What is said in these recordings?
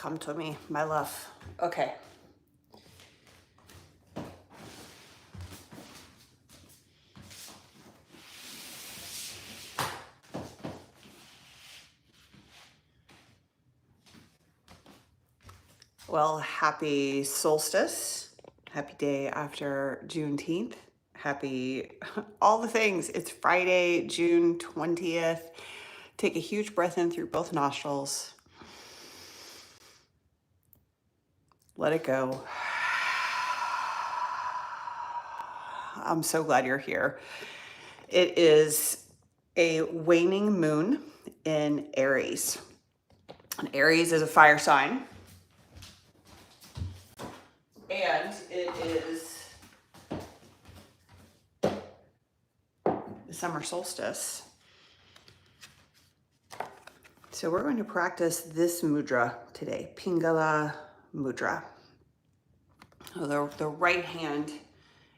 Come to me, my love. Okay. Well, happy solstice. Happy day after Juneteenth. Happy all the things. It's Friday, June 20th. Take a huge breath in through both nostrils. Let it go. I'm so glad you're here. It is a waning moon in Aries. And Aries is a fire sign. And it is the summer solstice. So we're going to practice this mudra today, Pingala mudra. The right hand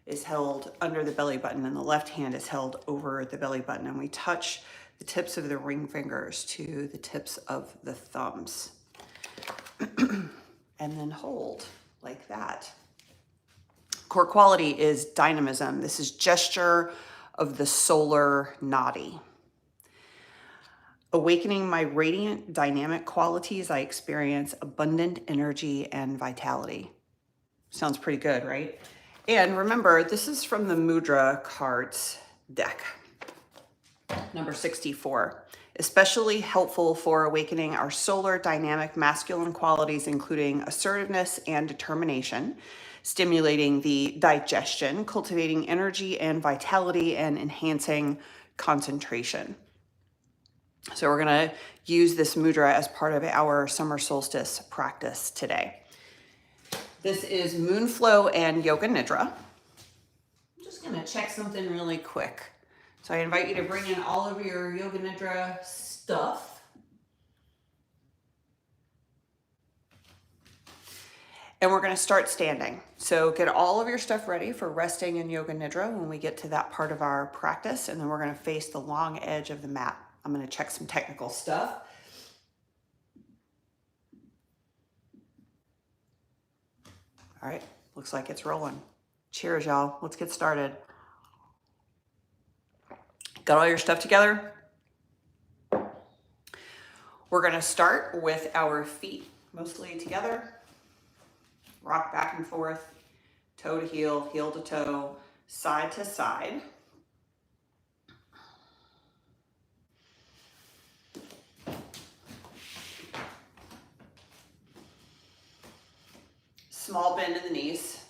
is held under the belly button and the left hand is held over the belly button, and we touch the tips of the ring fingers to the tips of the thumbs. And then hold like that. Core quality is dynamism. This is gesture of the solar nadi. Awakening my radiant dynamic qualities, I experience abundant energy and vitality. Sounds pretty good, right? And remember, this is from the Mudra cards deck, number 64. Especially helpful for awakening our solar dynamic masculine qualities, including assertiveness and determination, stimulating the digestion, cultivating energy and vitality, and enhancing concentration. So we're going to use this mudra as part of our summer solstice practice today. This is Moonflow and Yoga Nidra. I'm just going to check something really quick. So I invite you to bring in all of your Yoga Nidra stuff. And we're going to start standing. So get all of your stuff ready for resting in Yoga Nidra when we get to that part of our practice. And then we're going to face the long edge of the mat. I'm going to check some technical stuff. All right, looks like it's rolling. Cheers, y'all. Let's get started. Got all your stuff together? We're going to start with our feet mostly together. Rock back and forth, toe to heel, heel to toe, side to side. Small bend in the knees.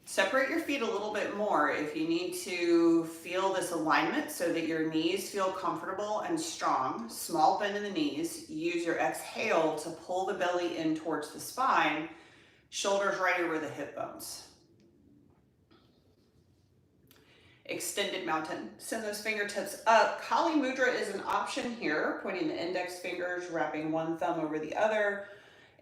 Separate your feet a little bit more if you need to feel this alignment so that your knees feel comfortable and strong. Small bend in the knees. Use your exhale to pull the belly in towards the spine, shoulders right over the hip bones. Extended mountain. Send those fingertips up. Kali Mudra is an option here, pointing the index fingers, wrapping one thumb over the other,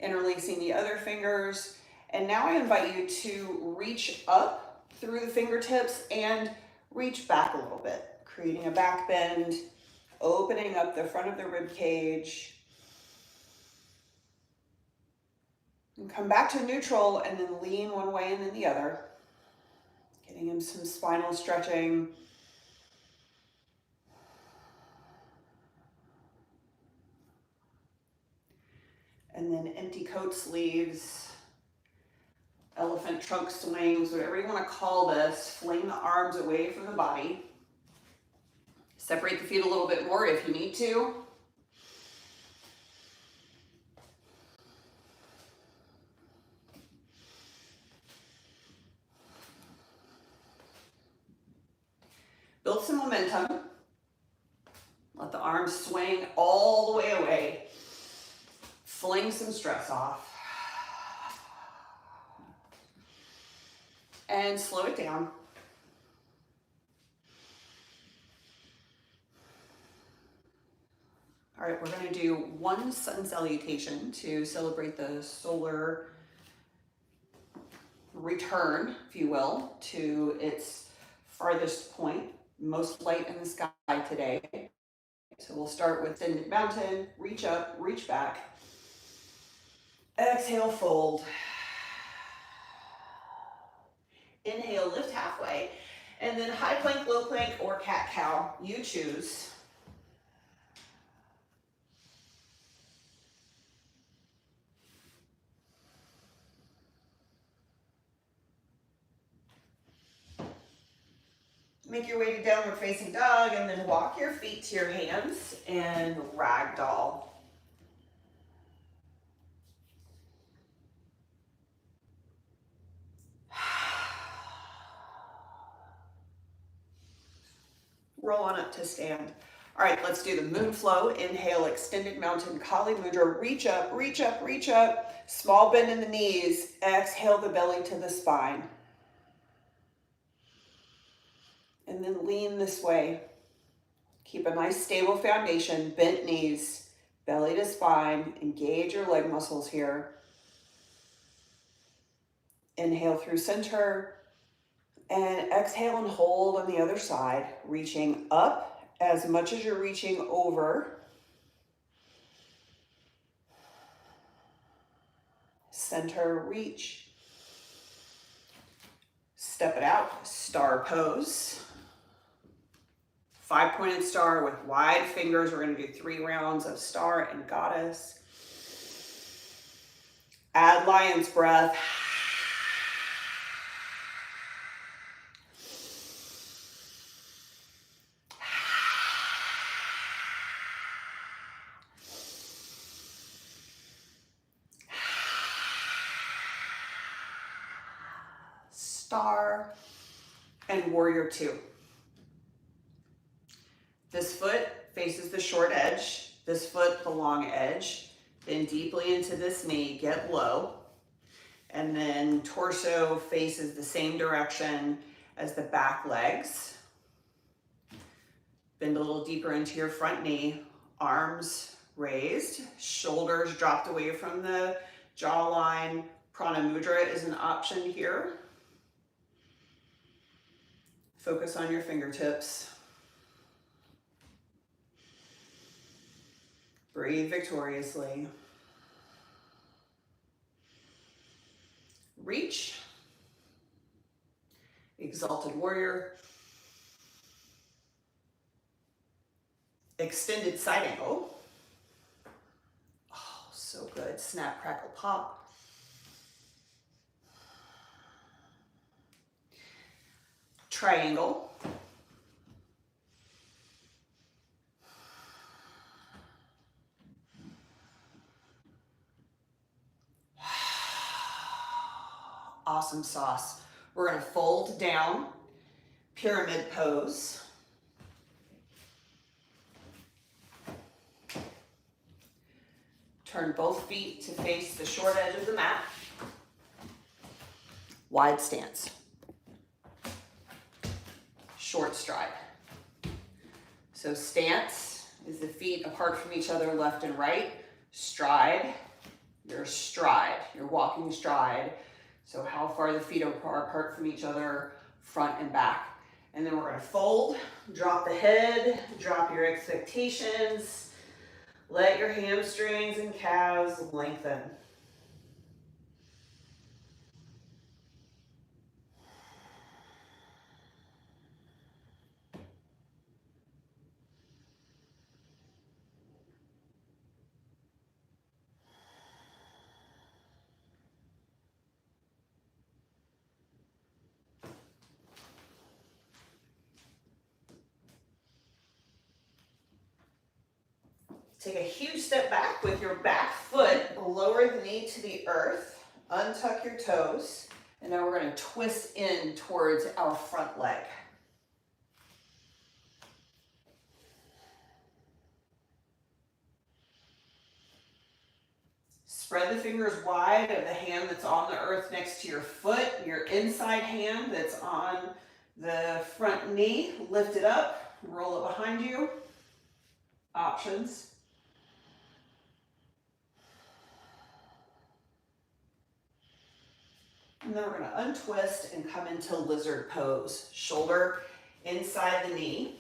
interlacing the other fingers. And now I invite you to reach up through the fingertips and reach back a little bit, creating a back bend, opening up the front of the rib cage. And come back to neutral and then lean one way and then the other. Getting in some spinal stretching. And then empty coat sleeves. Elephant trunk swings, whatever you want to call this. Fling the arms away from the body. Separate the feet a little bit more if you need to. Build some momentum. Let the arms swing all the way away. Fling some stress off. And slow it down. All right, we're going to do one sun salutation to celebrate the solar return, if you will, to its farthest point, most light in the sky today. So we'll start with extended mountain, reach up, reach back. Exhale, fold. Inhale, lift halfway. And then high plank, low plank, or cat-cow. You choose. Make your way to downward facing dog and then walk your feet to your hands and ragdoll. Roll on up to stand. All right, let's do the moon flow. Inhale, extended mountain Kali Mudra. Reach up, reach up, reach up. Small bend in the knees. Exhale the belly to the spine. And then lean this way. Keep a nice stable foundation, bent knees, belly to spine. Engage your leg muscles here. Inhale through center. And exhale and hold on the other side, reaching up as much as you're reaching over. Center, reach. Step it out, star pose. 5-pointed star with wide fingers. We're going to do 3 rounds of star and goddess. Add lion's breath. Star and warrior 2. This foot faces the short edge, this foot the long edge. Then deeply into this knee, get low. And then torso faces the same direction as the back legs. Bend a little deeper into your front knee, arms raised, shoulders dropped away from the jawline. Prana Mudra is an option here. Focus on your fingertips. Breathe victoriously. Reach. Exalted warrior. Extended side angle. Oh, so good. Snap, crackle, pop. Triangle. Awesome sauce. We're going to fold down, pyramid pose. Turn both feet to face the short edge of the mat. Wide stance. Short stride. So stance is the feet apart from each other, left and right. Stride, your stride, your walking stride. So how far the feet are apart from each other, front and back. And then we're going to fold, drop the head, drop your expectations. Let your hamstrings and calves lengthen. Take a huge step back with your back foot, lower the knee to the earth, untuck your toes, and now we're going to twist in towards our front leg. Spread the fingers wide of the hand that's on the earth next to your foot, your inside hand that's on the front knee, lift it up, roll it behind you. Options. And then we're going to untwist and come into lizard pose. Shoulder inside the knee.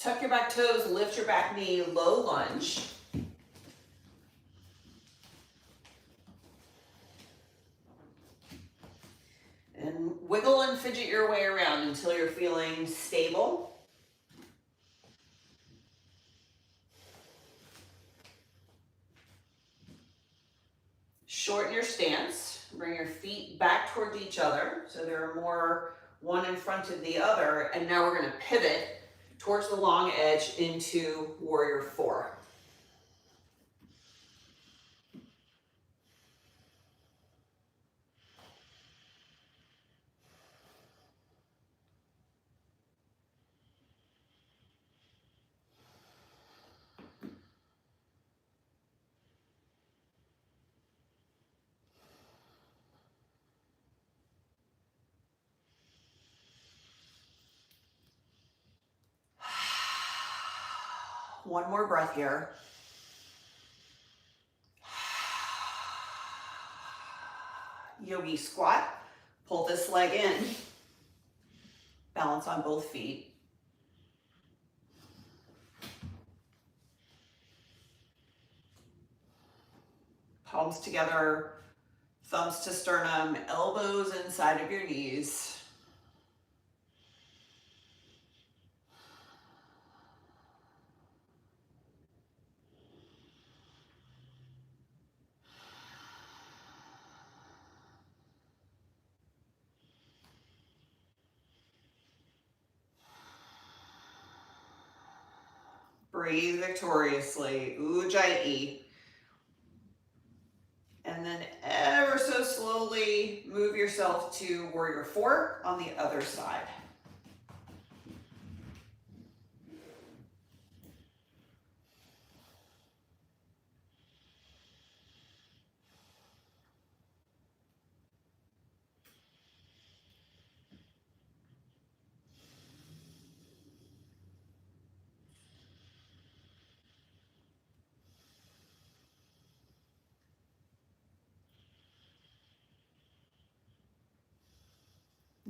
Tuck your back toes, lift your back knee, low lunge. And wiggle and fidget your way around until you're feeling stable. Shorten your stance. Bring your feet back towards each other so they're more one in front of the other. And now we're going to pivot towards the long edge into warrior four. One more breath here. Yogi squat. Pull this leg in. Balance on both feet. Palms together, thumbs to sternum, elbows inside of your knees. Breathe victoriously, Ujjayi. And then ever so slowly move yourself to warrior four on the other side.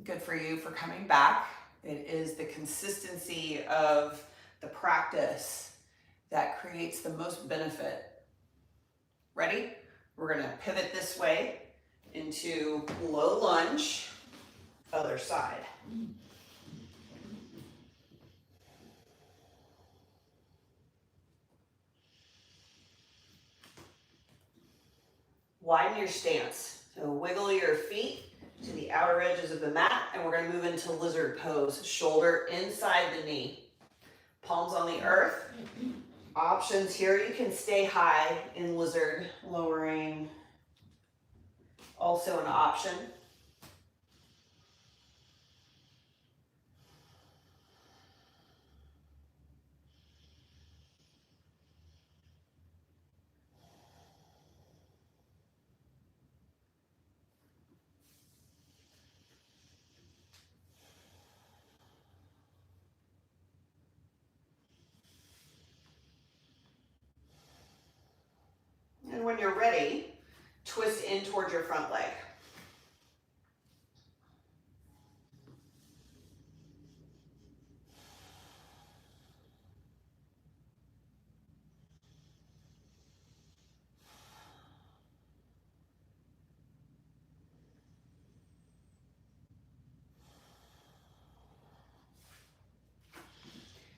Good for you for coming back. It is the consistency of the practice that creates the most benefit. Ready? We're going to pivot this way into low lunge, other side. Widen your stance. So wiggle your feet to the outer edges of the mat, and we're going to move into lizard pose. Shoulder inside the knee. Palms on the earth. Options here. You can stay high in lizard, lowering. Also an option. And when you're ready, twist in towards your front leg.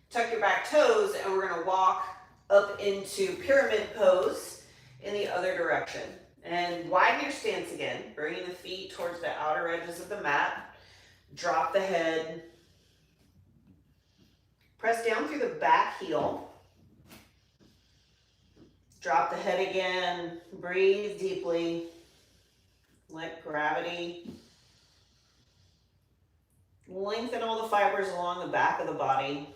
Tuck your back toes, and we're going to walk up into pyramid pose in the other direction. And widen your stance again, bringing the feet towards the outer edges of the mat. Drop the head. Press down through the back heel. Drop the head again. Breathe deeply. Let gravity lengthen all the fibers along the back of the body.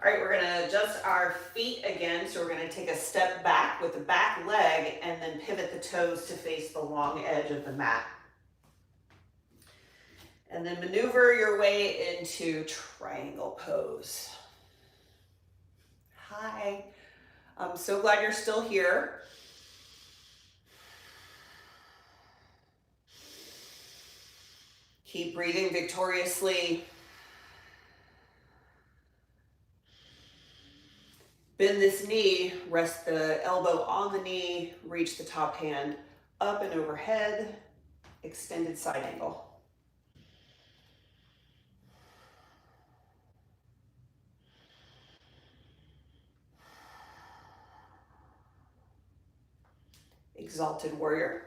All right, we're going to adjust our feet again. So we're going to take a step back with the back leg and then pivot the toes to face the long edge of the mat. And then maneuver your way into triangle pose. Hi, I'm so glad you're still here. Keep breathing victoriously. Bend this knee, rest the elbow on the knee, reach the top hand up and overhead, extended side angle. Exalted warrior.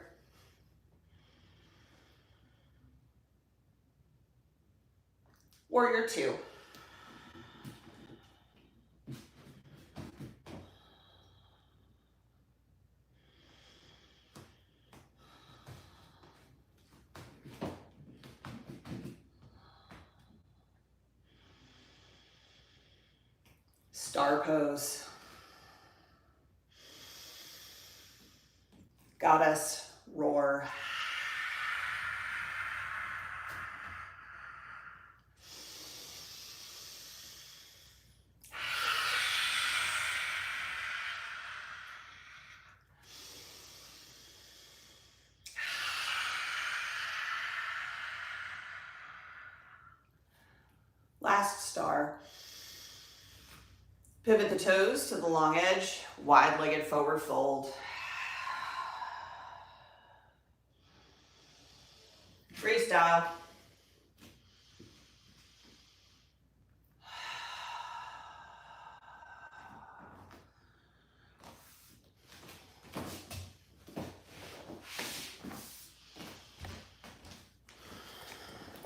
Warrior two. Star pose. Goddess roar. Last star. Pivot the toes to the long edge, wide-legged forward fold. Freestyle.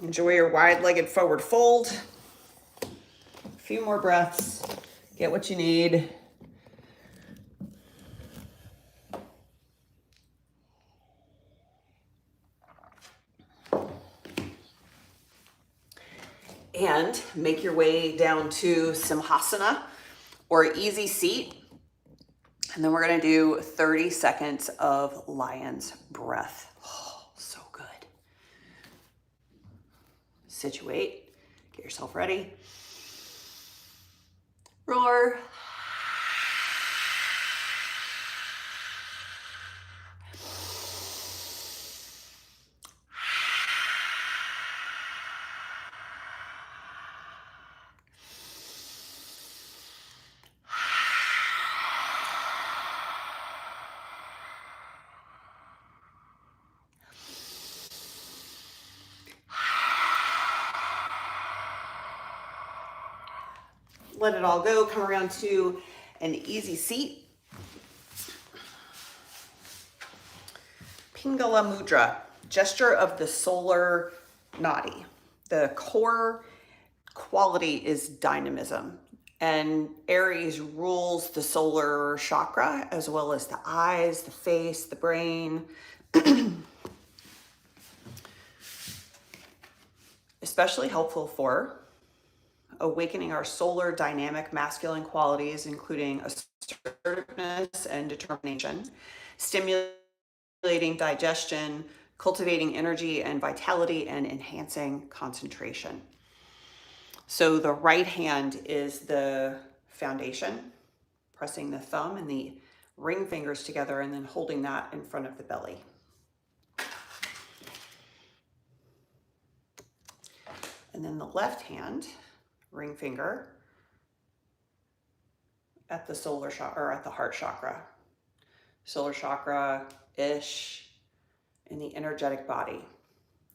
Enjoy your wide-legged forward fold. A few more breaths. Get what you need. And make your way down to Simhasana or easy seat. And then we're gonna do 30 seconds of lion's breath. Oh, so good. Situate, get yourself ready. Roar. Let it all go. Come around to an easy seat. Pingala Mudra, gesture of the solar nadi. The core quality is dynamism, and Aries rules the solar chakra as well as the eyes, the face, the brain. Especially helpful for awakening our solar dynamic masculine qualities, including assertiveness and determination, stimulating digestion, cultivating energy and vitality, and enhancing concentration. So the right hand is the foundation, pressing the thumb and the ring fingers together and then holding that in front of the belly. And then the left hand, ring finger, at the solar chakra, or at the heart chakra. Solar chakra-ish in the energetic body.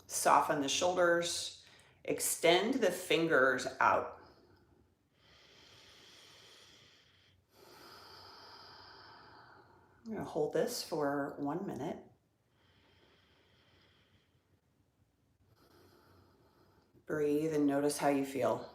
Soften the shoulders, extend the fingers out. I'm gonna hold this for 1 minute. Breathe and notice how you feel.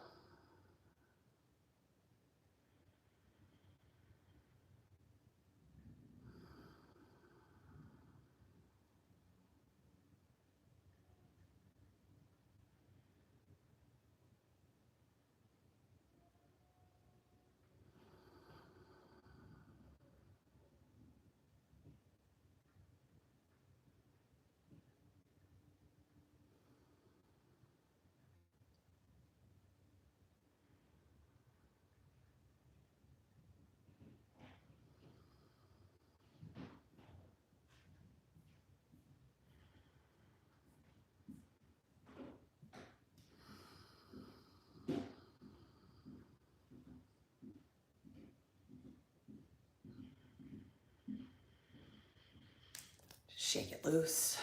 loose.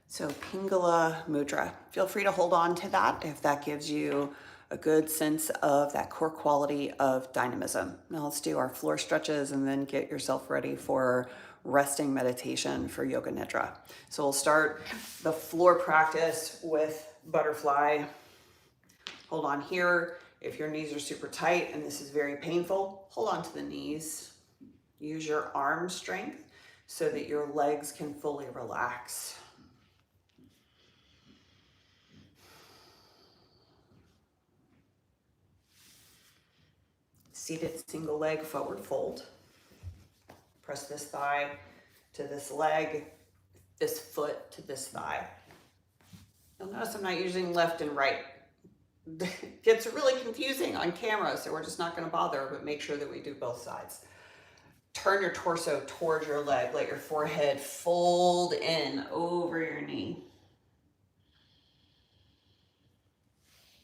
So Pingala Mudra. Feel free to hold on to that if that gives you a good sense of that core quality of dynamism. Now let's do our floor stretches and then get yourself ready for resting meditation for Yoga Nidra. So we'll start the floor practice with butterfly. Hold on here. If your knees are super tight and this is very painful, hold on to the knees. Use your arm strength so that your legs can fully relax. Seated single leg forward fold. Press this thigh to this leg, this foot to this thigh. You'll notice I'm not using left and right. It gets really confusing on camera, so we're just not going to bother, but make sure that we do both sides. Turn your torso towards your leg. Let your forehead fold in over your knee.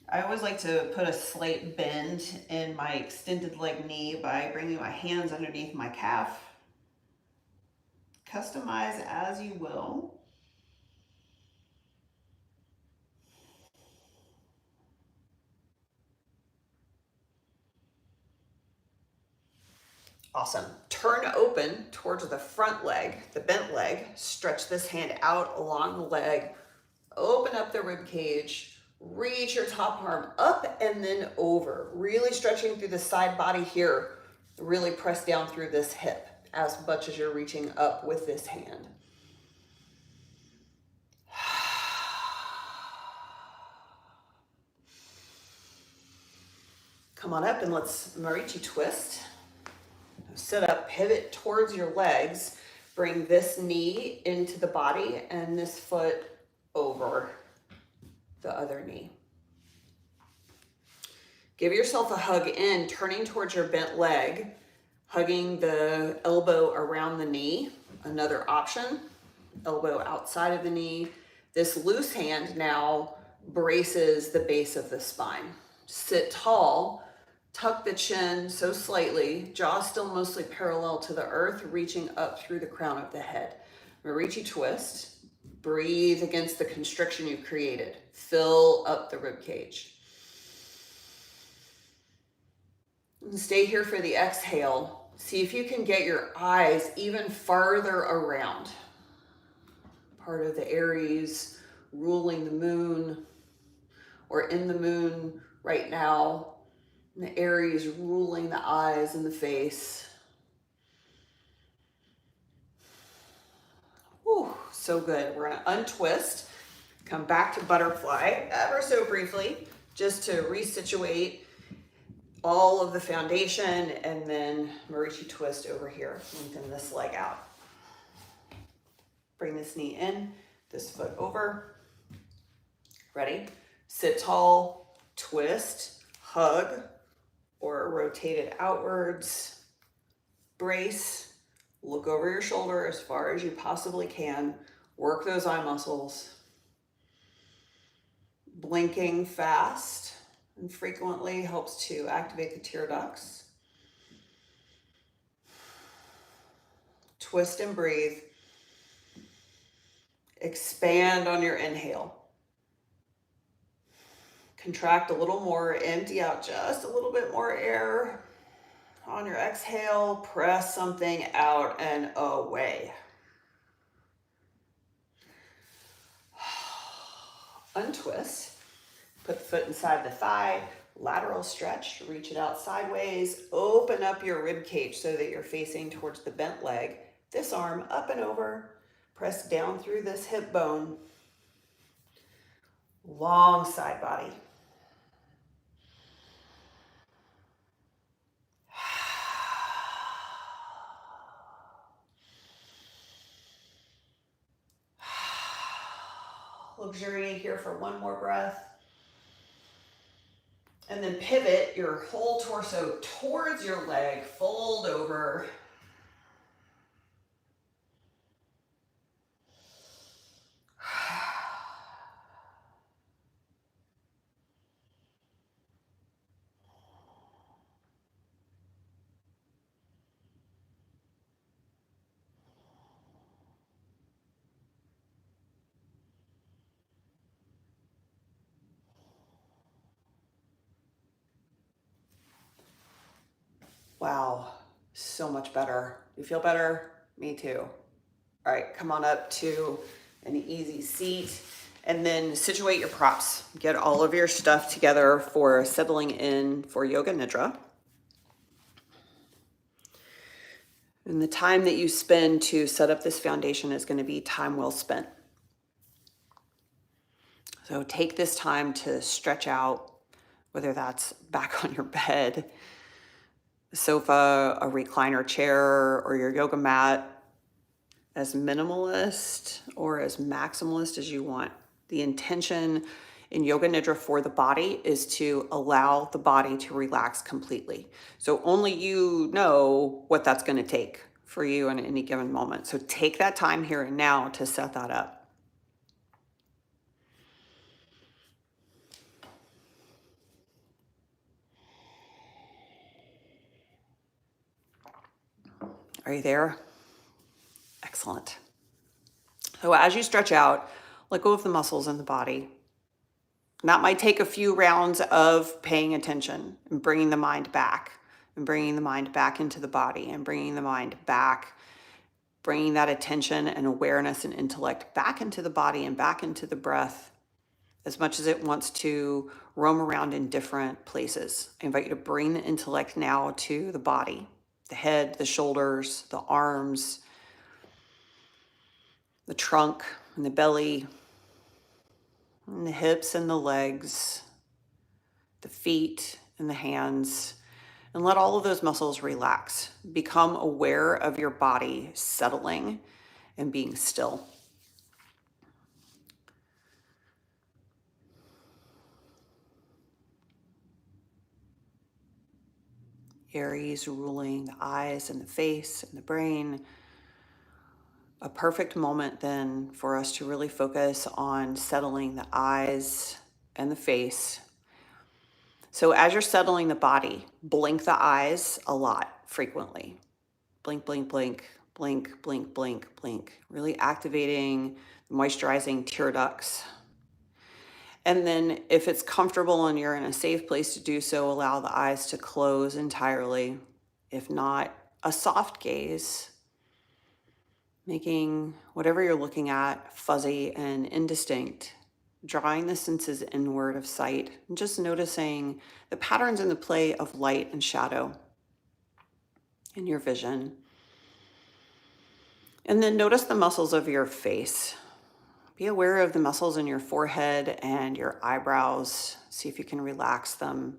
I always like to put a slight bend in my extended leg knee by bringing my hands underneath my calf. Customize as you will. Awesome. Turn open towards the front leg, the bent leg. Stretch this hand out along the leg. Open up the rib cage. Reach your top arm up and then over. Really stretching through the side body here. Really press down through this hip as much as you're reaching up with this hand. Come on up and let's Marichi twist. Sit up, pivot towards your legs. Bring this knee into the body and this foot over the other knee. Give yourself a hug in, turning towards your bent leg, hugging the elbow around the knee. Another option, elbow outside of the knee. This loose hand now braces the base of the spine. Sit tall. Tuck the chin so slightly, jaw still mostly parallel to the earth, reaching up through the crown of the head. Marichi twist. Breathe against the constriction you've created. Fill up the rib cage. And stay here for the exhale. See if you can get your eyes even farther around. Part of the Aries ruling the moon, or in the moon right now. And the Aries ruling the eyes and the face. Whew, so good. We're gonna untwist, come back to butterfly ever so briefly, just to resituate all of the foundation, and then Marichi twist over here. Lengthen this leg out. Bring this knee in, this foot over. Ready? Sit tall, twist, hug, or rotate it outwards, brace, look over your shoulder as far as you possibly can, work those eye muscles. Blinking fast and frequently helps to activate the tear ducts. Twist and breathe. Expand on your inhale. Contract a little more, empty out just a little bit more air. On your exhale, press something out and away. Untwist, put the foot inside the thigh, lateral stretch, reach it out sideways, open up your rib cage so that you're facing towards the bent leg. This arm up and over, press down through this hip bone. Long side body. Luxuriate here for one more breath. And then pivot your whole torso towards your leg, fold over. Wow, so much better. You feel better? Me too. All right, come on up to an easy seat and then situate your props. Get all of your stuff together for settling in for Yoga Nidra. And the time that you spend to set up this foundation is going to be time well spent. So take this time to stretch out, whether that's back on your bed, a sofa, a recliner chair, or your yoga mat, as minimalist or as maximalist as you want. The intention in Yoga Nidra for the body is to allow the body to relax completely. So only you know what that's going to take for you in any given moment. So take that time here and now to set that up. Are you there? Excellent. So as you stretch out, let go of the muscles in the body. And that might take a few rounds of paying attention and bringing the mind back and bringing the mind back into the body and bringing the mind back, bringing that attention and awareness and intellect back into the body and back into the breath as much as it wants to roam around in different places. I invite you to bring the intellect now to the body, the head, the shoulders, the arms, the trunk and the belly, and the hips and the legs, the feet and the hands, and let all of those muscles relax. Become aware of your body settling and being still. Aries ruling the eyes and the face and the brain. A perfect moment then for us to really focus on settling the eyes and the face. So as you're settling the body, blink the eyes a lot, frequently. Blink, blink, blink, blink, blink, blink, blink. Really activating, moisturizing tear ducts. And then if it's comfortable and you're in a safe place to do so, allow the eyes to close entirely. If not, a soft gaze, making whatever you're looking at fuzzy and indistinct, drawing the senses inward of sight, and just noticing the patterns in the play of light and shadow in your vision. And then notice the muscles of your face. Be aware of the muscles in your forehead and your eyebrows. See if you can relax them.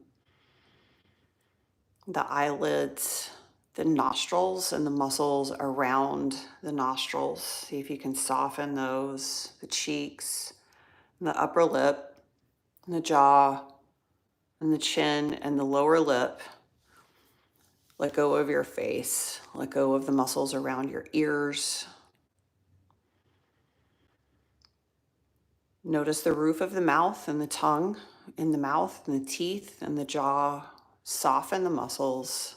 The eyelids, the nostrils and the muscles around the nostrils. See if you can soften those. The cheeks, and the upper lip, and the jaw, and the chin, and the lower lip. Let go of your face. Let go of the muscles around your ears. Notice the roof of the mouth and the tongue in the mouth and the teeth and the jaw. Soften the muscles.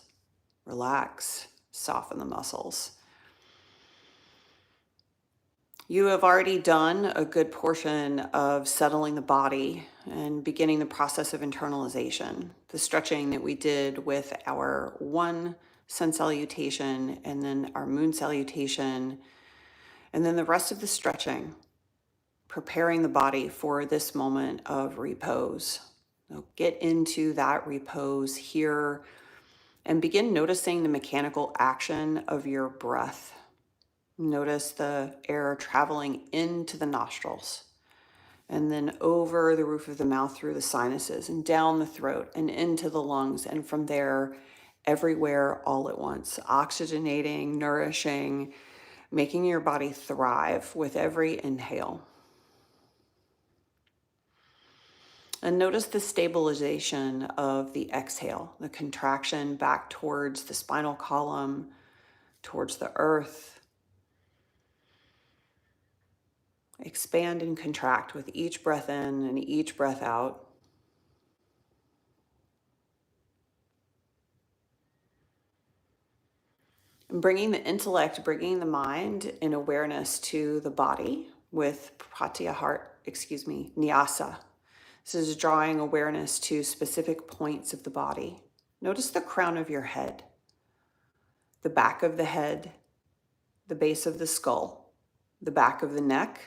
Relax. Soften the muscles. You have already done a good portion of settling the body and beginning the process of internalization. The stretching that we did with our one sun salutation and then our moon salutation, and then the rest of the stretching, preparing the body for this moment of repose. So get into that repose here and begin noticing the mechanical action of your breath. Notice the air traveling into the nostrils and then over the roof of the mouth through the sinuses and down the throat and into the lungs, and from there everywhere all at once, oxygenating, nourishing, making your body thrive with every inhale. And notice the stabilization of the exhale, the contraction back towards the spinal column, towards the earth. Expand and contract with each breath in and each breath out. And bringing the intellect, bringing the mind in awareness to the body with nyasa. This is drawing awareness to specific points of the body. Notice the crown of your head. the back of the head, the base of the skull, the back of the neck,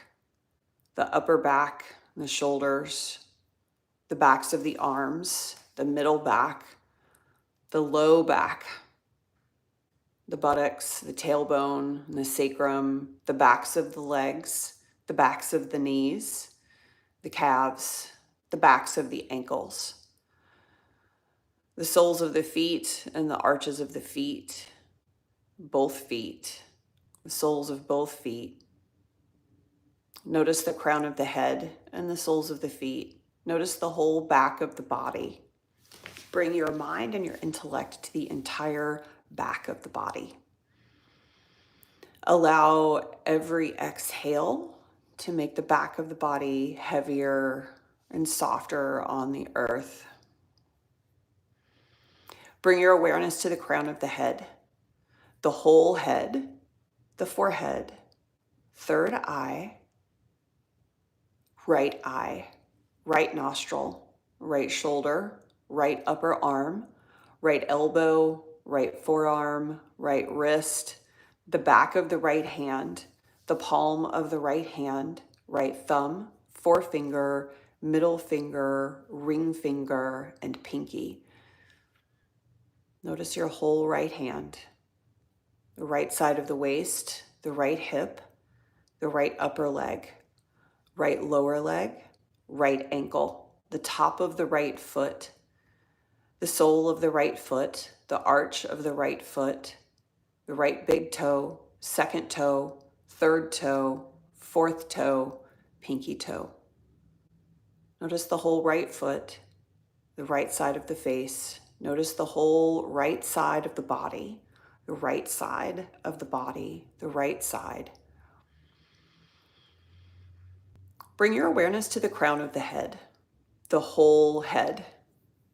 the upper back, the shoulders, the backs of the arms, the middle back, the low back, the buttocks, the tailbone, the sacrum, the backs of the legs, the backs of the knees, the calves, the backs of the ankles, the soles of the feet and the arches of the feet, both feet, the soles of both feet. Notice the crown of the head and the soles of the feet. Notice the whole back of the body. Bring your mind and your intellect to the entire back of the body. Allow every exhale to make the back of the body heavier and softer on the earth. Bring your awareness to the crown of the head, the whole head, the forehead, third eye, right nostril, right shoulder, right upper arm, right elbow, right forearm, right wrist, the back of the right hand, the palm of the right hand, right thumb, forefinger, middle finger, ring finger, and pinky. Notice your whole right hand, the right side of the waist, the right hip, the right upper leg, right lower leg, right ankle, the top of the right foot, the sole of the right foot, the arch of the right foot, the right big toe, second toe, third toe, fourth toe, pinky toe. Notice the whole right foot, the right side of the face. Notice the whole right side of the body, the right side of the body, the right side. Bring your awareness to the crown of the head, the whole head,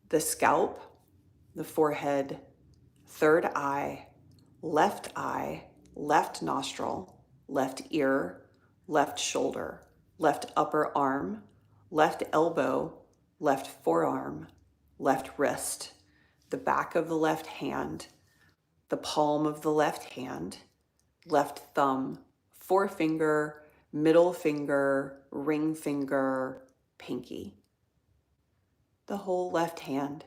the scalp, the forehead, third eye, left nostril, left ear, left shoulder, left upper arm, left elbow, left forearm, left wrist, the back of the left hand, the palm of the left hand, left thumb, forefinger, middle finger, ring finger, pinky. The whole left hand,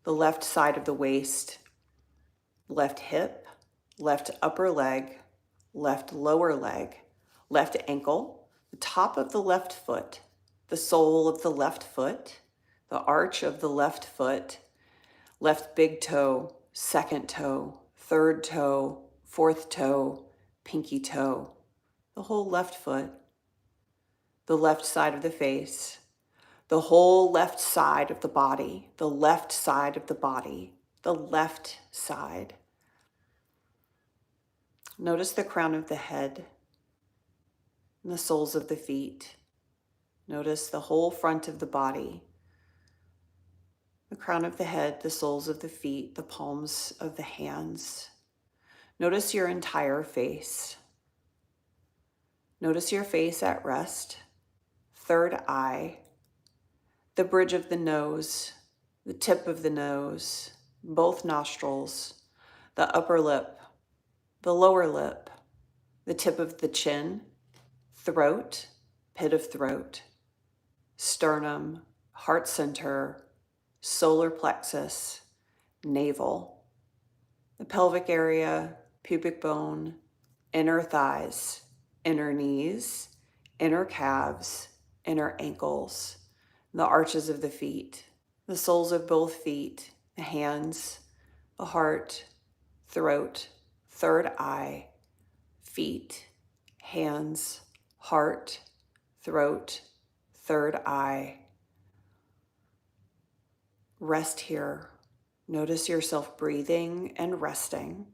the left side of the waist, left hip, left upper leg, left lower leg, left ankle, the top of the left foot, the sole of the left foot, the arch of the left foot, left big toe, second toe, third toe, fourth toe, pinky toe, the whole left foot, the left side of the face, the whole left side of the body, the left side of the body, the left side. Notice the crown of the head and the soles of the feet. Notice the whole front of the body, the crown of the head, the soles of the feet, the palms of the hands. Notice your entire face. Notice your face at rest, third eye, the bridge of the nose, the tip of the nose, both nostrils, the upper lip, the lower lip, the tip of the chin, throat, pit of throat, sternum, heart center, solar plexus, navel, the pelvic area, pubic bone, inner thighs, inner knees, inner calves, inner ankles, the arches of the feet, the soles of both feet, the hands, the heart, throat, third eye, feet, hands, heart, throat, third eye. Rest here. Notice yourself breathing and resting.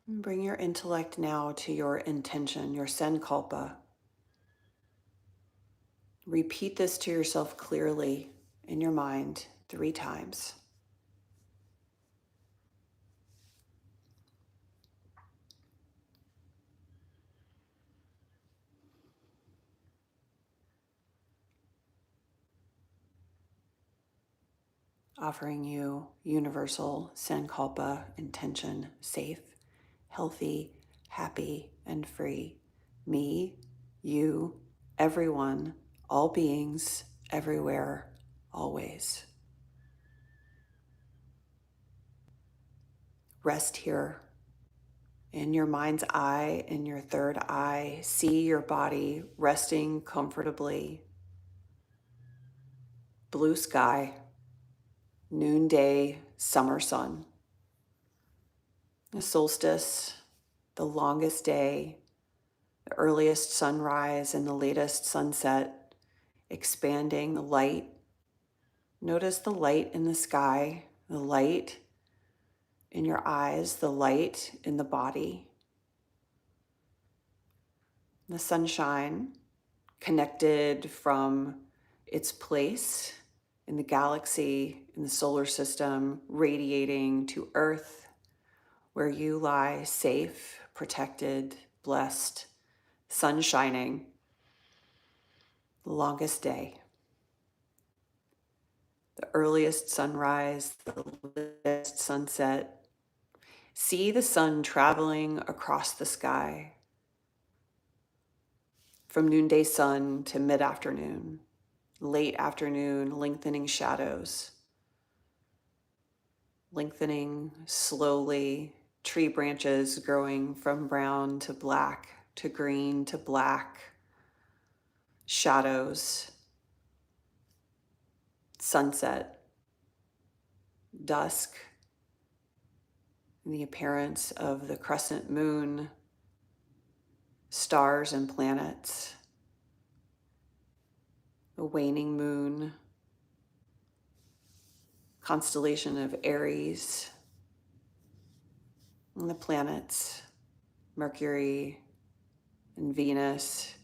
Bring your intellect now to your intention, your sankalpa. Repeat this to yourself clearly in your mind 3 times. offering you universal Sankalpa intention, safe, healthy, happy, and free. Me, you, everyone, all beings, everywhere, always. Rest here. In your mind's eye, in your third eye, see your body resting comfortably. Blue sky, noonday, summer sun. The solstice, the longest day, the earliest sunrise and the latest sunset, expanding the light. Notice the light in the sky, the light in your eyes, the light in the body. The sunshine connected from its place in the galaxy, in the solar system, radiating to Earth, where you lie safe, protected, blessed, sun shining, the longest day, the earliest sunrise, the latest sunset. See the sun traveling across the sky from noonday sun to mid-afternoon, late afternoon, lengthening shadows, lengthening slowly, tree branches growing from brown to black, to green to black, shadows, sunset, dusk, and the appearance of the crescent moon, stars and planets, the waning moon, constellation of Aries, and the planets, Mercury and Venus,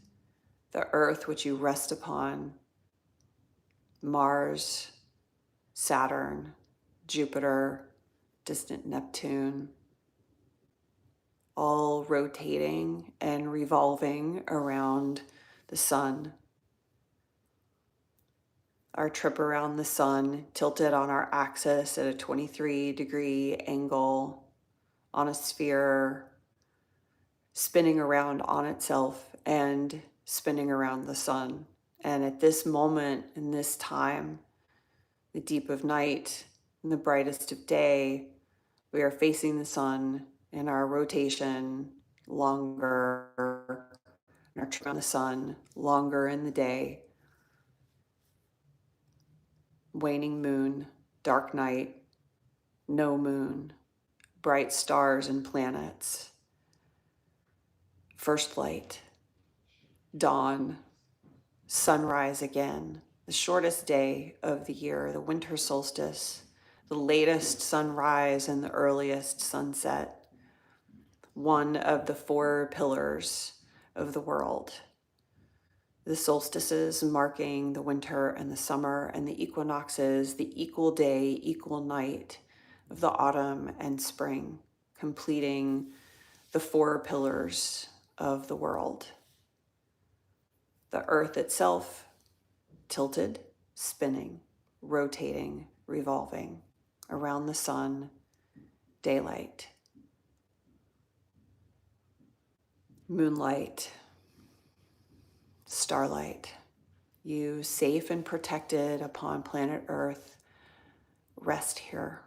the earth which you rest upon, Mars, Saturn, Jupiter, distant Neptune, all rotating and revolving around the sun. Our trip around the sun tilted on our axis at a 23-degree angle on a sphere, spinning around on itself and spinning around the sun. And at this moment, in this time, the deep of night and the brightest of day, we are facing the sun in our rotation longer, and our trip around the sun longer in the day. Waning moon, dark night, no moon, bright stars and planets, first light, dawn, sunrise again, the shortest day of the year, the winter solstice, the latest sunrise and the earliest sunset, one of the four pillars of the world. The solstices marking the winter and the summer, and the equinoxes, the equal day, equal night of the autumn and spring, completing the four pillars of the world. The earth itself tilted, spinning, rotating, revolving around the sun, daylight, moonlight, starlight, you safe and protected upon planet Earth, rest here.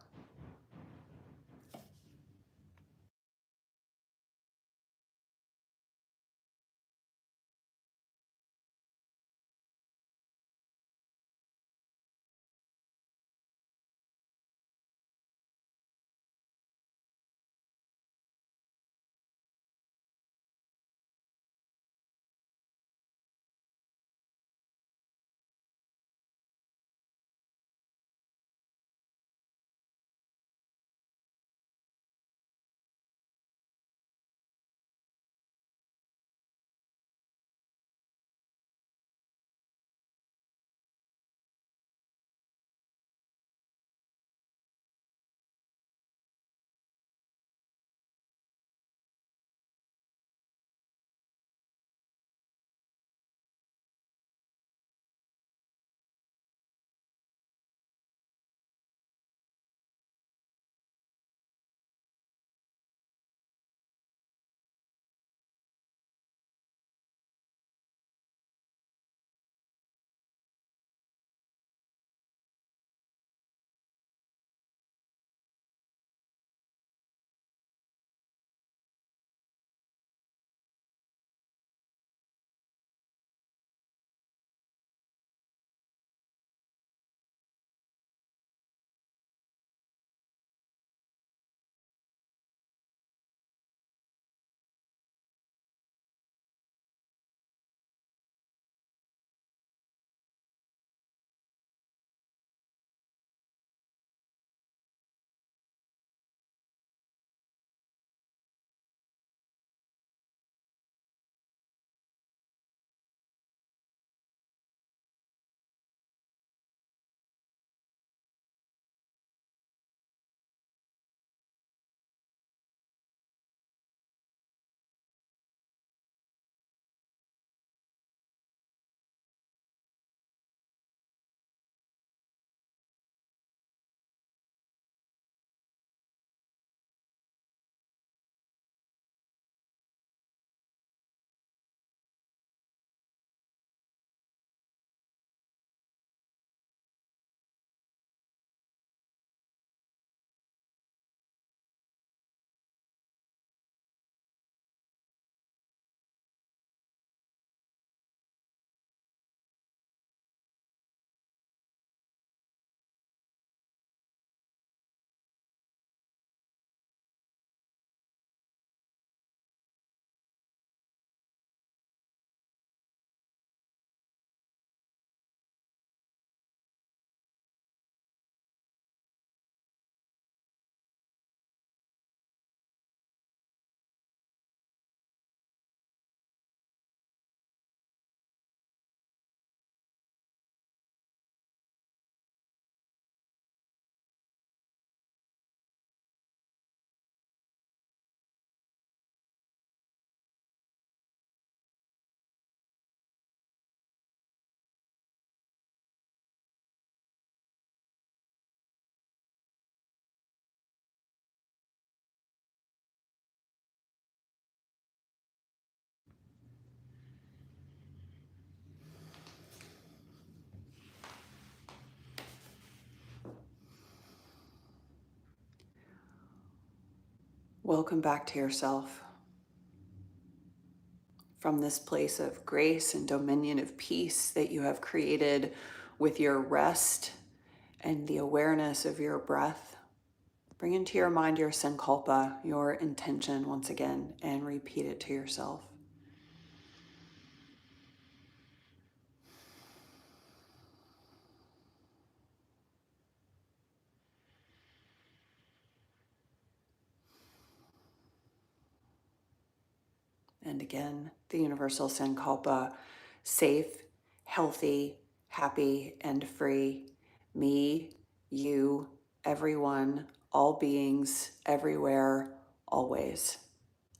Welcome back to yourself. From this place of grace and dominion of peace that you have created with your rest and the awareness of your breath, bring into your mind your sankalpa, your intention once again, and repeat it to yourself. And again, the universal sankalpa, safe, healthy, happy, and free. Me, you, everyone, all beings, everywhere, always.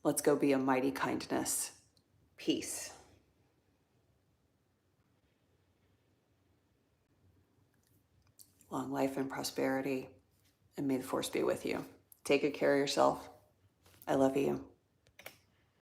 Let's go be a mighty kindness. Peace. Long life and prosperity, and may the force be with you. Take good care of yourself. I love you.